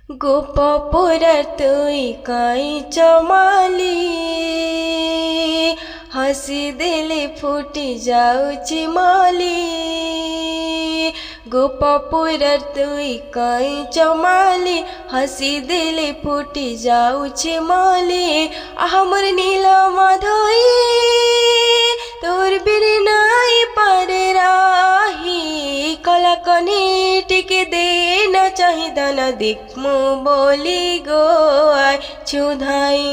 ଗୋପପୁର ତୁଇ କାଇଁ ମାଲି ହସି ଦେଲେ ଫୁଟି ଯାଉଛି ମଲି ଗୋପପୁର ତୁଇ କାଇଁ ମାଲି ହସି ଦେଲେ ଫୁଟି ଯାଉଛି ମଲି ଆମର ନୀଳ ମାଧୋଇ ତୋର ବିରେ ନାଇଁ ପାରେ ରାହି କଲାକନି ଟିକେ ଦେନା ଚାହିଁ ଦାନା ଦେଖମୁ ବୋଲି ଗୋ ଛୁଧାଇ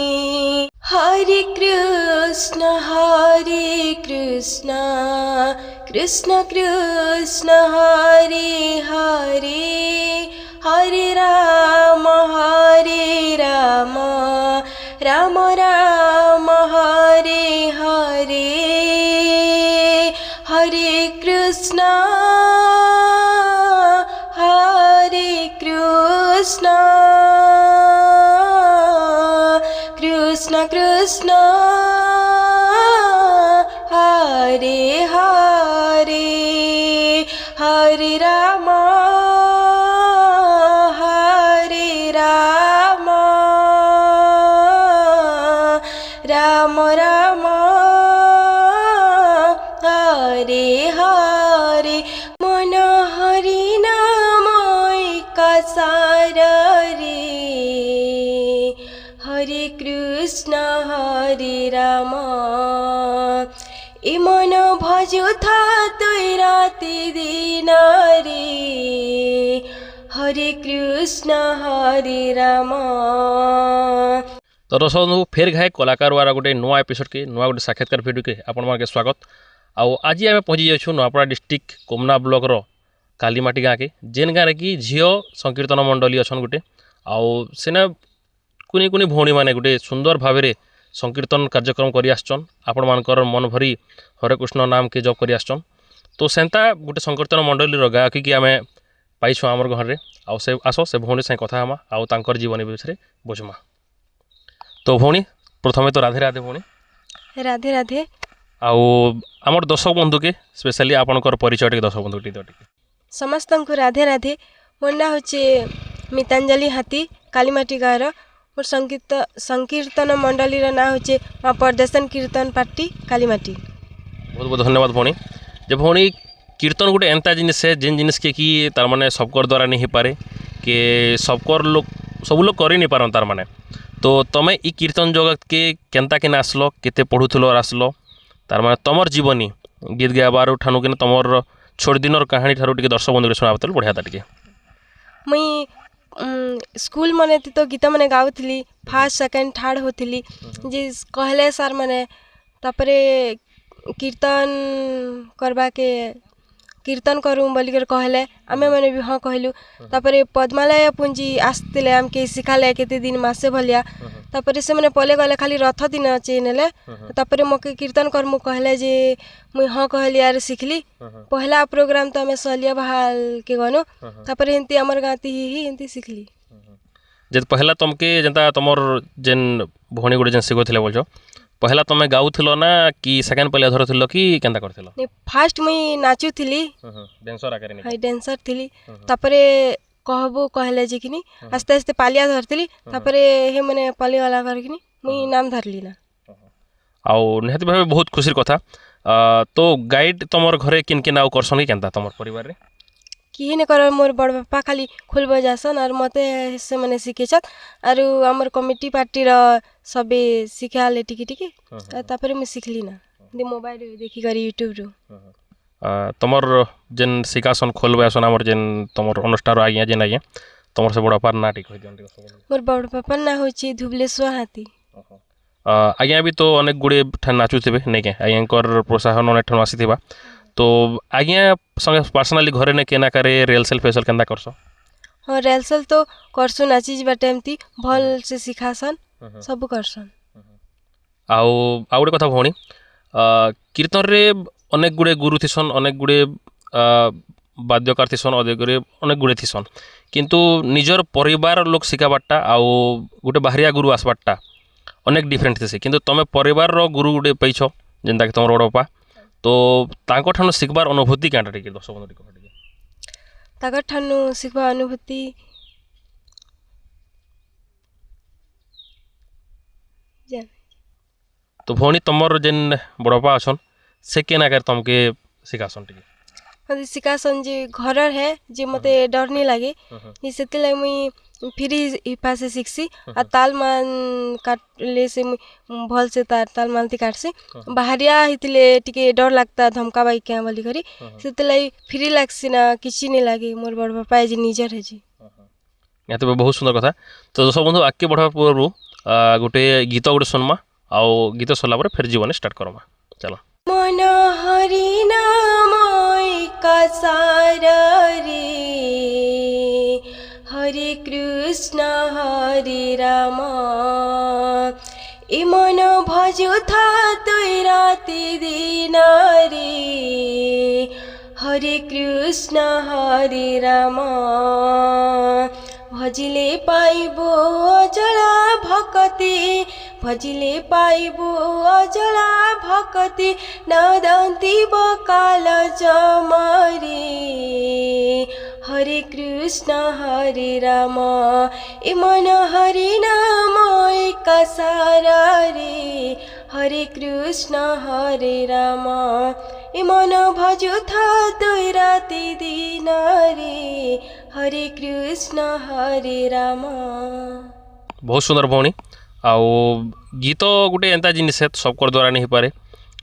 হরে কৃষ্ণ কৃষ্ণ কৃষ্ণ হরে হরে হরে রাম রাম রাম হরে হরে হরে কৃষ্ণ কৃষ্ণ কৃষ্ণ হরে হরে হরে রাম রাম রাম হরে হরে মন হরি নাময় কাসার রে হরে কৃষ্ণ হরে রাম এ মন ভজুথা তুই রাতি দিন রে হরে কৃষ্ণ হরে রাম। तो दर्शक बंधु फेर घाए कलाकार वाला गोटे नुआ एपिसोड के नुआ गोटे साक्षात्कार भिडियो के आपण मानके स्वागत। आउ आज आम पहुँची जाइछू नुआपड़ा डिस्ट्रिक्ट कोमना ब्लॉक रो कालीमाटी गाँव के जेन गाँव कि झील संकीर्तन मंडली अच्छा गोटे आउ सेना कुनी कुनी भौणी मैंने गोटे सुंदर भाव में संकीर्तन कार्यक्रम कर आसन आपण मानकर मन भरी हरे कृष्ण नाम के जप कर आसन। तो सेंता गोटे संकीर्तन मंडली गायकी की आम पाइछुँ आमर घर में आउ से आस से भौणी से कथा हमा आउ तांकर जीवन विषय बुझमा। तो भौणी प्रथमे तो राधे राधे भौणी। राधे राधे। आउ आमर दर्शक बंधु के स्पेशली आपनकर परिचय टे दर्शक बंधु टे समस्त को राधे राधे। मोर ना होचे मितांजलि हाथी कालीमाटी गाँव मोर संकीर्तन मंडली ना होचे माँ प्रदर्शन कीर्तन पार्टी कालीमाटी। बहुत बहुत धन्यवाद भौणी। जब भौणी कीर्तन गोटे एंता जिनिस है जिन जिनिस के कि तार माने सबकर द्वारा नहीं हो पारे कि सबकर लोग सब लोग कर नहीं पारन तार माने। तो तमें ई कीर्तन जगत के केनता के आसलो केते पढ़ुथलो और आसलो तार माने तमर जीवनी गीत गाबार ठानु कि तमर छोड़ दिनर कहानी ठारू टिके दर्शक बंधु सुना बतल बढ़िया था टिके। मुई स्कूल मने तो गीत मैंने गाउथली फर्स्ट सेकंड थर्ड होथली जे कहले सर मैंने तापरे कीर्तन करबा के कीर्तन करूँ बोलिकर कहले आमे मैंने भी हाँ कहलु। तापरे पद्मालय पुंजी आसते आमके शिखाले केते दिन मासे भलिया तापरे से मैंने पले गले खाली रथ दिन अच्छे नेले तापरे मके कीर्तन करमु कहले जे मुई हाँ कहली यार शिखली पहला प्रोग्राम तो आमे सलिया बहाल के गनु तापरे हिंती हमर गाती ही हिंती शिखली। जब पहला तुमके जनता तुमर जेन भौणी गुटे जेन सिखोथिले बोलछो पहला तुम गाउथिलो ना कि सेकंड पहले धरथिलो कि केनता करथिलो? नहीं फास्ट मुई नाचुथिली डांसर आकर नहीं हाय डांसर थिली तापरे कहबो कहले जे किनी आस्ते आस्ते पालिया धरथिली तापरे हे माने पाली वाला करकिनी मुई नाम धरली ना। आउ निहाती भाबे बहुत खुशीर कथा। तो गाइड तुमर घरे किन किन आउ करसन कि केनता तुमर परिवार रे? किहे ने कर मोर बड़ बापा खाली खोल बजासन और मते से माने सिखेछत और हमर कमिटी पार्टी रो सबे सिखाले टिकी टिकी तापरे मैं सिखली ना दे मोबाइल देखि कर यूट्यूब रो। तुमर जेन सिकासन खोल बजासन हमर जेन तुमर अनुष्ठान आज्ञा जेन आज्ञा तुमर से बड़ा पार ना टिक होई दियन मोर बड़ बापा ना होची धुबलेश्वर हाथी। आज्ञा भी तो अनेक गुड़े ठान नाचुथिबे नै के आज्ञाकर प्रोत्साहन अनेक ठान आसीथिबा। तो आज्ञा संगे पर्सनली घरे ने केना करे रिहर्सल फेसल केनता करसो? हाँ रिहर्सल तो करसु नाची जबा टाइम ती भल से सिखासन सब करसन। आउ गोटे कथा भौणी कीर्तन रे अनेक गुड़े गुरु थिसन अनेक गुड़े वाद्यकार थिसन अनेक गुड़े थिसन किंतु निजर परिवार लोक शिखाबाटा आउ गोटे बाहरिया गुरु आसबाटा अनेक डिफरेंट थे किंतु तुम परिवार गुरु गुटे पाइछ जेनता कि तुम बड़ बापा तो तांको ठानु शिखबार अनुभूति क्या टे दर्शक बंधु ताकर ठानु शिखबा अनुभूति जान तो भौणी तुमर जेन बड़पा अच्छन से केना कर तुमके सिखासन टिके मते सिखासन जे घरर है जे मते डर नहीं लागे से लगे मुई फिर हिपा से सीखसी आ ताल मान काटले से मुई भल से ताल मानती काटसी बाहरिया हितले टिके डर लगता धमका बाई क्या बोली करी से लगे फ्री लागसी ना किसी नहीं लागे मोर बड़ बापा जे निजर है जी यहाँ तो बहुत सुंदर कथा तो दर्शक बंधु आगे बढ़ा पूर्व गोटे गीत गोटे सुनमा आउ गीत सरला पर फिर जीवन स्टार्ट करमा चलो मन हरि नामय कसारा रे हरे कृष्ण हरे राम ए मन भजो था तुई राति दिन रे हरे कृष्ण हरे राम भजिले पाइबो अजला भक्ति भजिले पाइबो अजला भक्ति नदन्ती बकाल जमरे हरे कृष्ण हरे राम ए मन हरि नाम कसारा रे हरे कृष्ण हरे राम ए मन भजो था दुई राति दिन रे हरे कृष्ण हरे राम बहुत सुंदर भौणी आउ गीत गोटे एंता जिनिस सबकर द्वारा नहीं पारे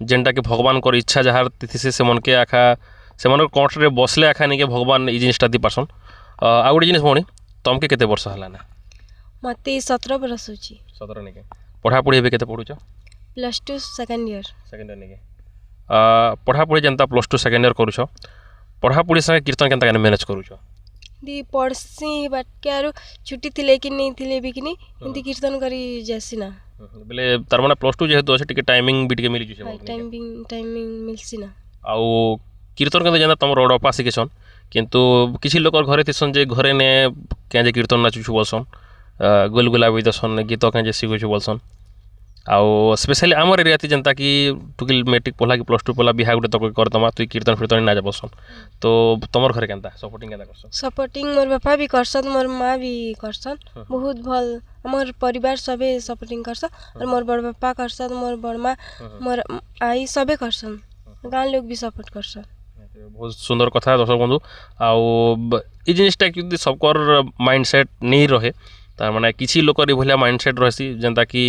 जेनटा कि भगवान कर इच्छा जहाँ तिथि से मन के आखा से मन कंठरे बसले आखा नहीं के भगवान ये जिनिसटा दी पारसन आ गोटे जिनिस भौणी तुमके केते वर्ष हला ना मते 17 बरस होची 17 नहीं के पढ़ापढ़ी एबे केते पढ़ुछ +2 सेकंड ईयर नहीं के पढ़ापढ़ी जनता +2 सेकंड ईयर करूछ पढ़ापढ़ी संगे कीर्तन केनता मैनेज करूछ दी पढ़सी बाट के आरो छुट्टी थिले कि नहीं थिले भी कि नहीं हिंदी कीर्तन करी जैसी ना बेले तार माने +2 जेहेतु अछि टिके टाइमिंग भी टिके मिली जुसे टाइमिंग मिलसी ना आउ कीर्तन केनता जनता तुम रडपा सिकेछन किंतु किसी लोक घरे थिसन जे घरे ने के जे कीर्तन नाचुछु बोलसन गुलगुला भी दसन गीत के जे सिखुछु बोलसन आउ स्पेशली आमर एरिया जनता कि टुकिल मैट्रिक पढ़ला कि +2 पढ़ला बिहा गुटे तक करतमा तुई कीर्तन फिर्तन ना जाबसन तो तमर घरे केनता सपोर्टिंग केनता करसन सपोर्टिंग मोर बापा भी करसन मोर माँ भी करसन बहुत भल मोर परिवार सबे सपोर्टिंग करसन और मोर बड़ बापा करसन मोर बड़ माँ मोर आई सबे करसन गाँव लोग भी सपोर्ट करसन बहुत सुंदर कथा दर्शक बंधु आउ ई जिनिसटा कि सबकर माइंडसेट नहीं रहे तार माने किसी लोकर भलिया माइंडसेट रहसी जनता कि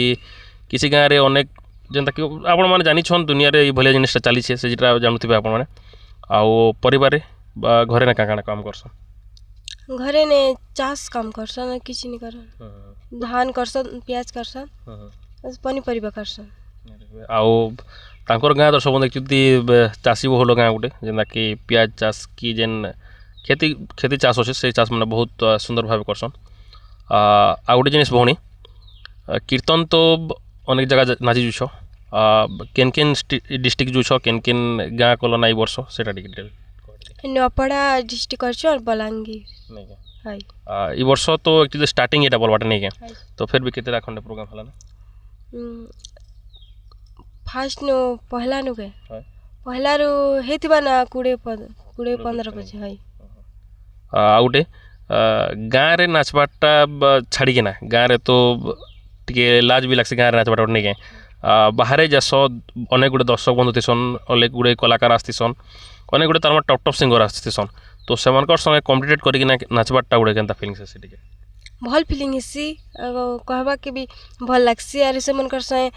किसी गाँव रे अनेक जनता कि आपण माने जानी छन दुनिया रे ई भलिया जिनिसटा चली छे से जेटा जानुथिबे आपण माने आउ परिवार रे घरे ना काना काम करसन घरे ने चास काम करसन किसी नहीं करन धान करसन प्याज करसन पनीपरिबा करसन आउ तांकर गाँ दर्शक बंधु एक्चुअली चाषी बहुल गाँ गोटे जेनता कि प्याज चाष की जेन खेती चाष अच्छे से चाष मैंने बहुत सुंदर भाव करसन आ गोटे जिनिस भौणी कीर्तन तो अनेक जगह नाची जुछ केन केन डिस्ट्रिक्ट जुछ केन केन गाँ कल ना वर्ष से डिटेल नपड़ा डिस्ट्रिक्ट करछु और बलांगीर नहीं हाय ई वर्ष तो एक्चुअली स्टार्टिंग एटा बोलबाटे नहीं के तो फिर भी केतेरा खंडे प्रोग्राम हला ना फास्ट नो पहला नु के पहला रो हेतिबा ना 20-15 बजे हाय आ गोटे गाँ रे नाचबाटा छाड़ी के ना गाँ रे तो टिके लाज भी लागसी गाँ रे नाचबाटा नहीं के बाहर जस अनेक गुटे दर्शक बंधु थिसन अनेक गुटे कलाकार आस्थिसन अनेक गुटे तार टॉप टॉप सिंगर आस्थिसन तो सेमानकर संगे कॉम्पिटिट करिक नाचबाटा गुटे केनता फीलिंग्स से टिके भल फीलिंग हिस्सी कहबा के भी भल लागसी और से मनकर संगे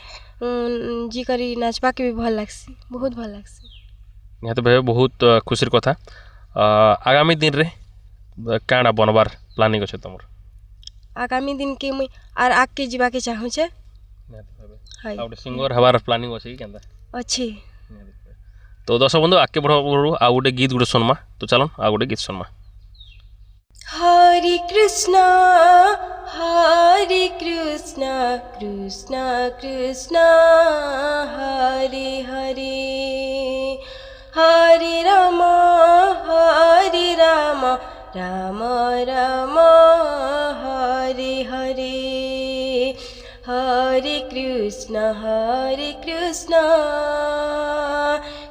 जी करी नाचबा के भी भल लागसी बहुत भल लागसी यहाँ तो भाई बहुत खुशी कथा आगामी दिन रे काना बनबार प्लानिंग अच्छे तुम आगामी दिन के मुई आर आग के जीवा के चाहू छे हाय आ सिंगर हबार प्लानिंग अछि केनता अच्छी तो दर्शक बंधु आगे बढ़ आ गोटे गीत गोटे सुनमा तो चलन आ गोटे गीत सुनमा हरे कृष्ण कृष्ण कृष्ण हरे हरे हरे राम राम राम हरे हरे हरे कृष्ण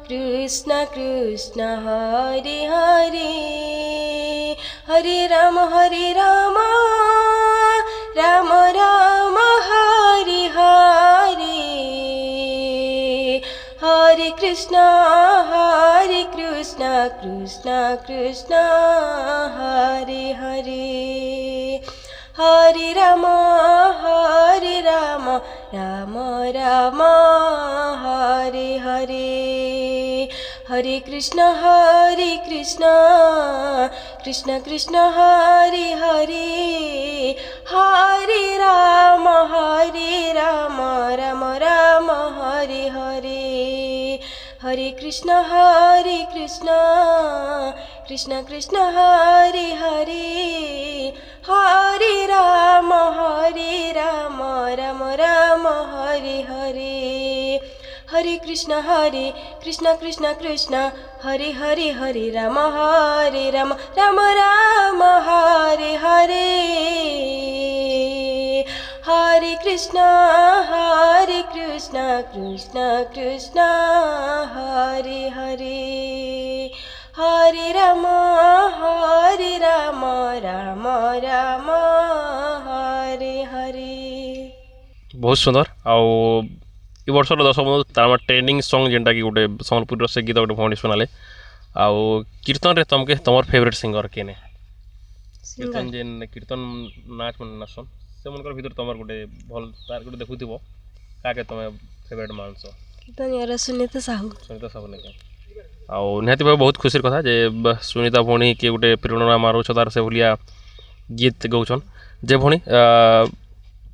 कृष्ण कृष्ण हरे हरे हरे राम राम राम हरे हरे कृष्ण कृष्ण कृष्ण हरे हरे हरे राम राम राम हरे हरे हरे कृष्ण कृष्ण कृष्ण हरे हरे हरे राम राम राम हरे हरे हरे कृष्ण कृष्ण कृष्ण हरे हरे हरे राम राम राम हरे हरे हरे कृष्ण कृष्ण कृष्ण हरे हरे हरे राम राम राम हरे हरे हरे कृष्ण कृष्ण कृष्ण हरे हरे हरे राम राम राम हरे हरे। बहुत सुंदर आउ ए वर्षर दर्शक बंधु तार ट्रेनिंग सॉन्ग जेनटा कि गोटे सम्बलपुर से गीत गोटे भौणी सुनाले आउ कीर्तन रे तमके तमर फेवरेट सिंगर केने कीर्तन जेन कीर्तन नाच मन नाचन से मनकर भीतर तमर गोटे भल तार गोटे देखुथिबो काके तमे फेवरेट मानस कीर्तन यार सुनीता साहू ने आउ निहाती भाव बहुत खुशी कथा जे सुनीता भौणी के गोटे प्रेरणा मारुछ तार से भलिया गीत गौछन जे भौणी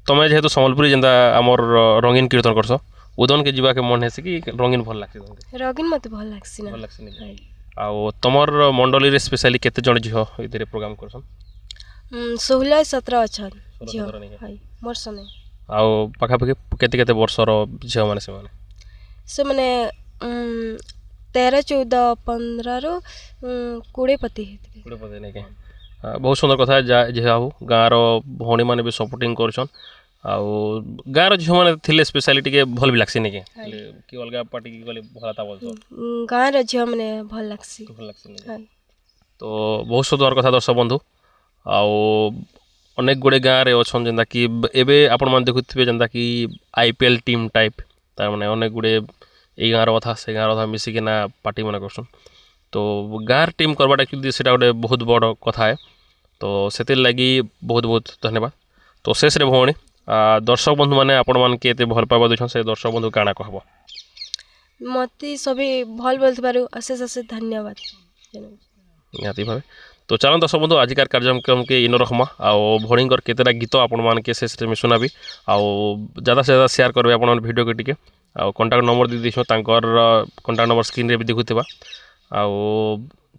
तमे जेहेतु सम्बलपुरी जेनता आमर रंगीन कीर्तन करछ उदन के जीवा के मन है कि रंगीन भल लागसी तुमके रंगीन मते भल लागसी ना भल लागसी नहीं आउ तमर मंडली रे स्पेशली केते जण झियो इधरे प्रोग्राम करछन 16-17 अछन झियो 16-17 नहीं हाय मोर सने आउ पाखा पाखी केते केते वर्षर झियो माने से माने 13-14-15 रो 20 पति नहीं के बहुत सुंदर कथा जे हो गाँव भौणी मैंने भी सपोर्टिंग करछन आउ गाँव झील मैंने थिले स्पेशलिटी के भल भी लागसी नहीं कि अलग पार्टी की गले भलता बोलछ गाँव रो झियो माने भल लागसी नहीं तो बहुत सुंदर कथा दर्शक बंधु आउ अनेक गुड़े गाँव रे अच्छन जेनता कि एबे आपण मन देखुथिबे जेनता कि आईपीएल टीम टाइप तार माने अनेक गुड़े ए गाँव कथा से गाँव कथा मिसिकिना पार्टी मन करछन तो गाँव टीम करवाटा एक्चुअली सेटा गोटे बहुत बड़ कथा है तो से लगी बहुत बहुत धन्यवाद तो शेष रे भौणी दर्शक बंधु मैंने आपण मान के भल पाइबा दूछन से दर्शक बंधु काଣା कहब मते सभी भल बोलथबारु अशेष अशेष धन्यवाद निहाती भावे तो चलो दर्शक बंधु आजिकार कार्यक्रम के इन रखमा आउ भौणीकर केतेटा गीत आपण मान के शेष में सुनाबी आउ ज़्यादा से ज़्यादा शेयर करबे आपण वीडियो के टिके आउ कांटेक्ट नंबर दी दिछो तांकर कांटेक्ट नंबर स्क्रीन रे भी देखुथिबा आउ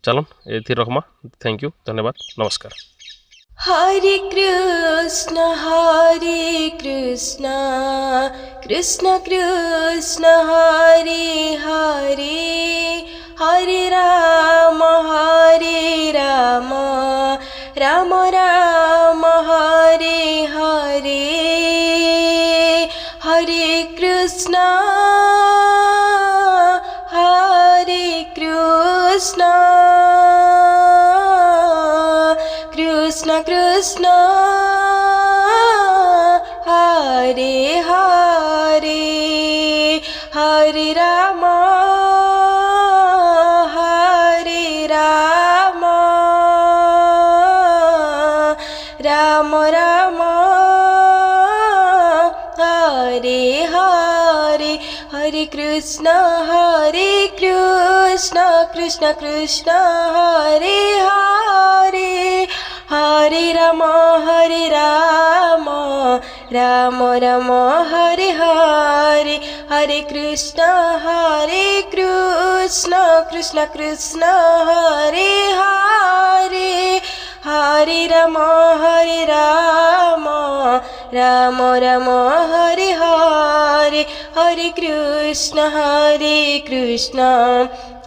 चलो एथि रखमा थैंक यू धन्यवाद नमस्कार हरे कृष्ण कृष्ण कृष्ण हरे हरे हरे राम राम राम हरे हरे हरे कृष्ण कृष्ण कृष्ण हरे हरे हरे राम राम राम हरे हरे हरे कृष्ण कृष्ण कृष्ण हरे हरे हरे राम राम राम हरे हरे हरे कृष्ण कृष्ण कृष्ण हरे हरे हरे राम राम राम हरे हरे हरे कृष्ण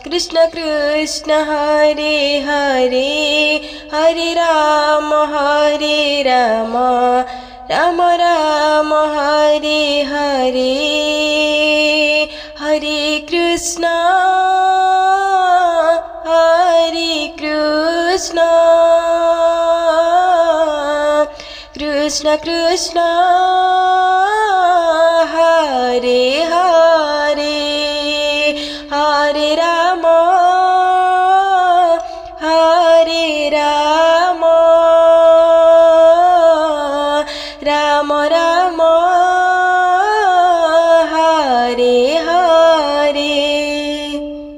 कृष्ण कृष्ण हरे हरे हरे राम राम राम हरे हरे हरे कृष्ण कृष्ण कृष्ण हरे हरे रे रा